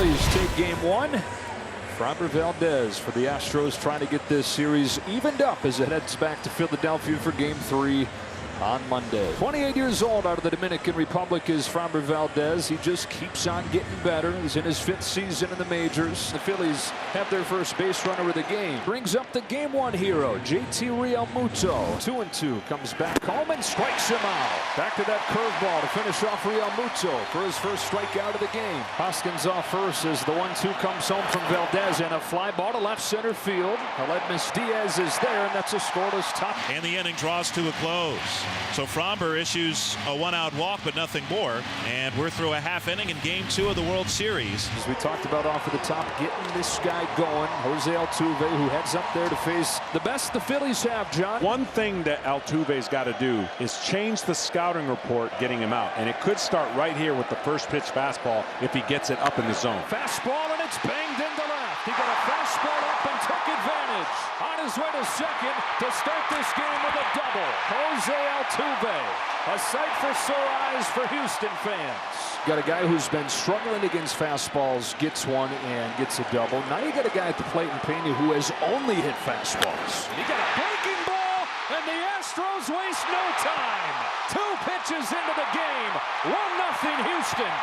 Phillies take game one. Framber Valdez for the Astros trying to get this series evened up as it heads back to Philadelphia for game 3 on Monday. 28 years old out of the Dominican Republic is Framber Valdez. He just keeps on getting better. He's in his 5th season in the majors. The Phillies have their first base runner of the game. Brings up the game 1 hero, JT Realmuto. 2-2, comes back home and strikes him out. Back to that curveball to finish off Realmuto for his first strikeout of the game. Hoskins off first as the 1-2 comes home from Valdez, and a fly ball to left center field. Aledmus Diaz is there, and that's a scoreless top. And the inning draws to a close. So Framber issues a 1-out walk, but nothing more. And we're through a half inning in game 2 of the World Series. As we talked about off of the top, getting this guy going. Jose Altuve, who heads up there to face the best the Phillies have, John. One thing that Altuve's got to do is change the scouting report getting him out. And it could start right here with the first pitch fastball if he gets it up in the zone. Fastball, and it's banged into left. He got a fastball up and took advantage. On his way to second to start this game with a double. Jose Altuve, a sight for sore eyes for Houston fans. Got a guy who's been struggling against fastballs, gets one and gets a double. Now you got a guy at the plate in Pena who has only hit fastballs. He got a breaking ball, and the Astros waste no time. 2 pitches into the game. 1-0 Houston.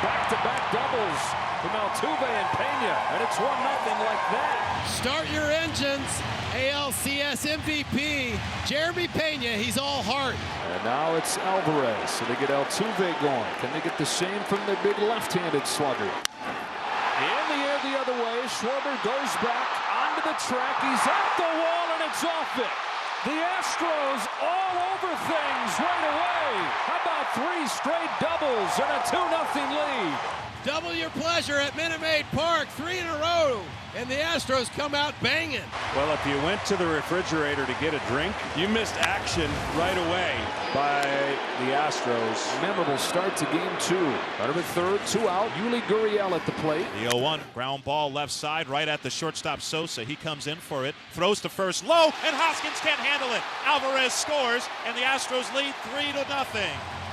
Back-to-back doubles from Altuve and Pena, and it's 1-0 like that. Start your engines. ALCS MVP, Jeremy Pena, he's all heart. And now it's Alvarez, so they get Altuve going. Can they get the same from their big left-handed slugger? In the air the other way, Schwarber goes back onto the track. He's at the wall, and it's off it. The Astros all over things right away. How about 3 straight doubles and a 2-0 lead? Double your pleasure at Minute Maid Park, 3 in a row, and the Astros come out banging. Well, if you went to the refrigerator to get a drink, you missed action right away by the Astros. Memorable start to game 2. Out of the 3rd, 2 out. Yuli Gurriel at the plate. The 0-1 ground ball left side right at the shortstop Sosa. He comes in for it, throws to first low, and Hoskins can't handle it. Alvarez scores, and the Astros lead 3-0.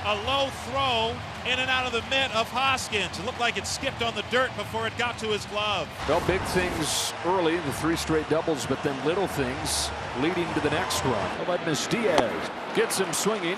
A low throw in and out of the mitt of Hoskins. It looked like it skipped on the dirt before it got to his glove. Well, big things early, the 3 straight doubles, but then little things leading to the next run. Aledmus Diaz gets him swinging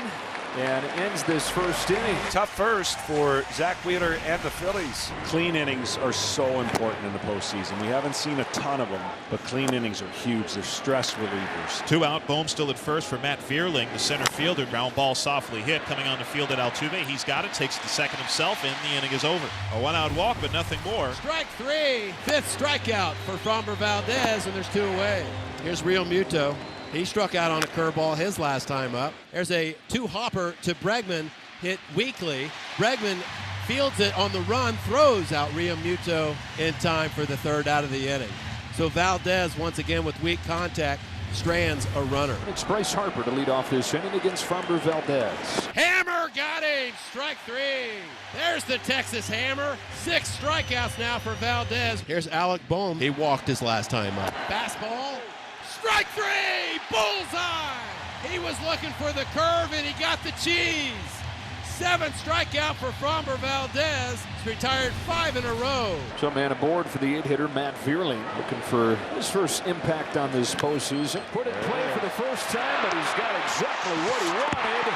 and ends this first inning. Tough first for Zach Wheeler and the Phillies. Clean innings are so important in the postseason. We haven't seen a ton of them, but clean innings are huge. They're stress relievers. 2 out, Bohm still at first for Matt Vierling, the center fielder. Ground ball softly hit, coming on the field at Altuve. He's got it, takes the second himself, and the inning is over. A 1-out walk, but nothing more. Strike 3, 5th strikeout for Framber Valdez, and there's 2 away. Here's Realmuto. He struck out on a curveball his last time up. There's a 2-hopper to Bregman, hit weakly. Bregman fields it on the run, throws out Realmuto in time for the 3rd out of the inning. So Valdez, once again with weak contact, strands a runner. It's Bryce Harper to lead off this inning against Framber Valdez. Hammer got him, strike 3. There's the Texas Hammer. 6 strikeouts now for Valdez. Here's Alec Bohm. He walked his last time up. Fastball. Strike 3! Bullseye! He was looking for the curve, and he got the cheese. 7th strikeout for Framber Valdez. He's retired 5 in a row. So man aboard for the 8-hitter, Matt Vierling, looking for his first impact on this postseason. Put in play for the first time, but he's got exactly what he wanted.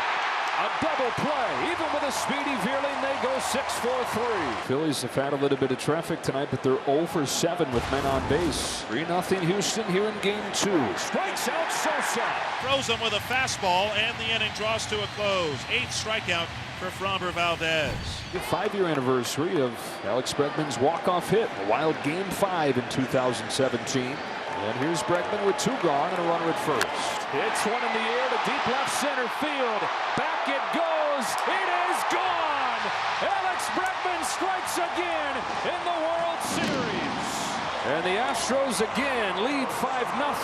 A double play. Even with a speedy Vierling, they go 6-4-3. Phillies have had a little bit of traffic tonight, but they're 0 for 7 with men on base. 3-0 Houston here in game 2. Strikes out Sosa. Throws him with a fastball, and the inning draws to a close. 8th strikeout for Framber Valdez. The 5-year anniversary of Alex Bregman's walk-off hit, a wild game 5 in 2017. And here's Bregman with 2 gone and a runner at first. Hits one in the air to deep left center field. Back it goes. It is gone. Alex Bregman strikes again in the World Series. And the Astros again lead 5-0.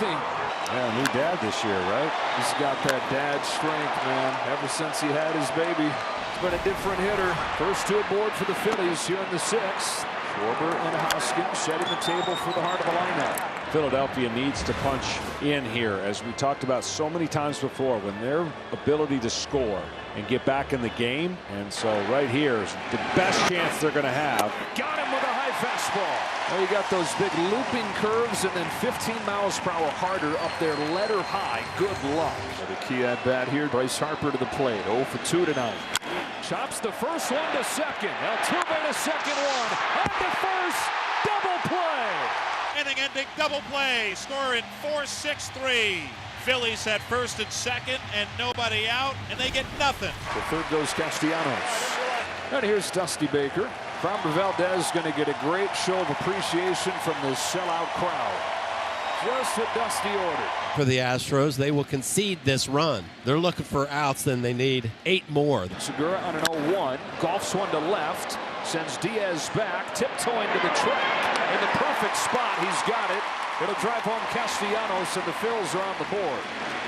Yeah, new dad this year, right? He's got that dad strength, man. Ever since he had his baby, he's been a different hitter. First 2 aboard for the Phillies here in the 6th. Schwarber and Hoskins setting the table for the heart of the lineup. Philadelphia needs to punch in here, as we talked about so many times before, when their ability to score and get back in the game. And so right here is the best chance they're going to have. Got him with a high fastball. Well, you got those big looping curves and then 15 miles per hour harder up there, letter high. Good luck. The key at bat here, Bryce Harper to the plate. 0 for 2 tonight. Chops the first one to second. Altuve to second one. On to first. Double play. Inning-ending double play. Score in 4-6-3. Phillies at first and second and nobody out, and they get nothing. The third goes Castellanos. And here's Dusty Baker. Framber Valdez going to get a great show of appreciation from this sellout crowd. Just what Dusty ordered. For the Astros, they will concede this run. They're looking for outs, then they need 8 more. Segura on an 0-1. Golfs one to left. Sends Diaz back. Tiptoeing to the track. In the perfect spot. He's got it. It'll drive home Castellanos, and the Phils are on the board.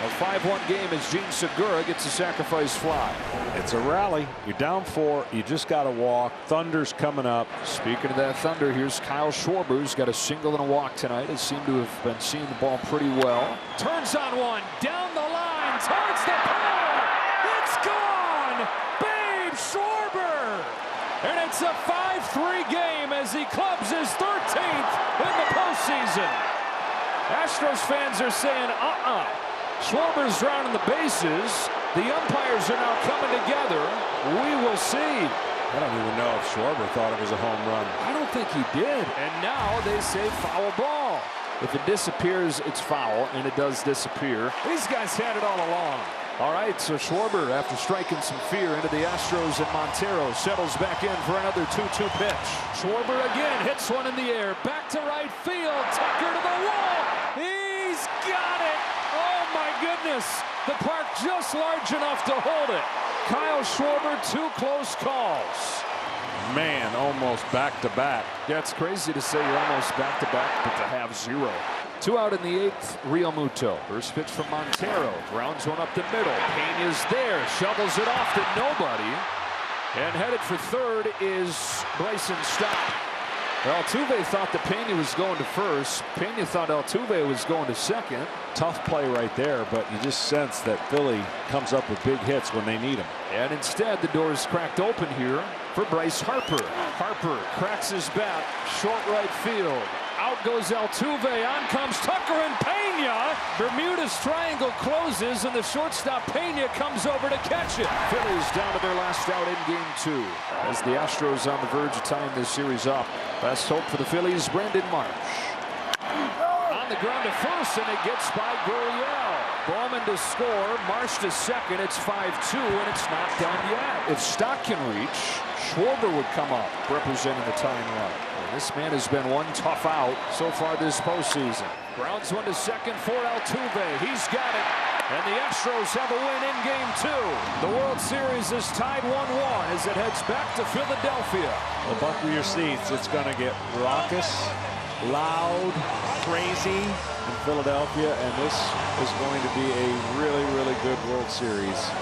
A 5-1 game as Gene Segura gets a sacrifice fly. It's a rally. You're down 4. You just got to walk. Thunder's coming up. Speaking of that Thunder, here's Kyle Schwarber, who's got a single and a walk tonight. Has seemed to have been seeing the ball pretty well. Turns on one. Down the line. Towards the pole. It's gone. Babe Schwarber. And it's a 5-3 game as he clubs his 13th in the postseason. Astros fans are saying, Schwarber's rounding the bases. The umpires are now coming together. We will see. I don't even know if Schwarber thought it was a home run. I don't think he did. And now they say foul ball. If it disappears, it's foul, and it does disappear. These guys had it all along. All right, so Schwarber, after striking some fear into the Astros, and Montero settles back in for another 2-2 pitch. Schwarber again hits one in the air. Back to right field. Tucker to the wall. He's got it. Oh, my goodness. The park just large enough to hold it. Kyle Schwarber, 2 close calls. Man, almost back-to-back. Yeah, it's crazy to say you're almost back-to-back, but to have 0. 2 out in the 8th, Real Muto. First pitch from Montero. Grounds one up the middle. Pena's there. Shovels it off to nobody. And headed for third is Bryson Stott. Altuve thought that Pena was going to first. Pena thought Altuve was going to second. Tough play right there, but you just sense that Philly comes up with big hits when they need them. And instead, the door is cracked open here for Bryce Harper. Harper cracks his bat. Short right field. Out goes Altuve. On comes Tucker and Pena. Bermuda's triangle closes, and the shortstop Pena comes over to catch it. Phillies down to their last out in game 2. As the Astros on the verge of tying this series up. Best hope for the Phillies, Brandon Marsh. On the ground to first, and it gets by Gurriel. Bowman to score. Marsh to second. It's 5-2, and it's not done yet. If Stott can reach, Schwarber would come up, representing the tying run. This man has been one tough out so far this postseason. Grounds one to second for Altuve. He's got it. And the Astros have a win in game 2. The World Series is tied 1-1 as it heads back to Philadelphia. Well, buckle your seats. It's going to get raucous, loud, crazy in Philadelphia. And this is going to be a really, really good World Series.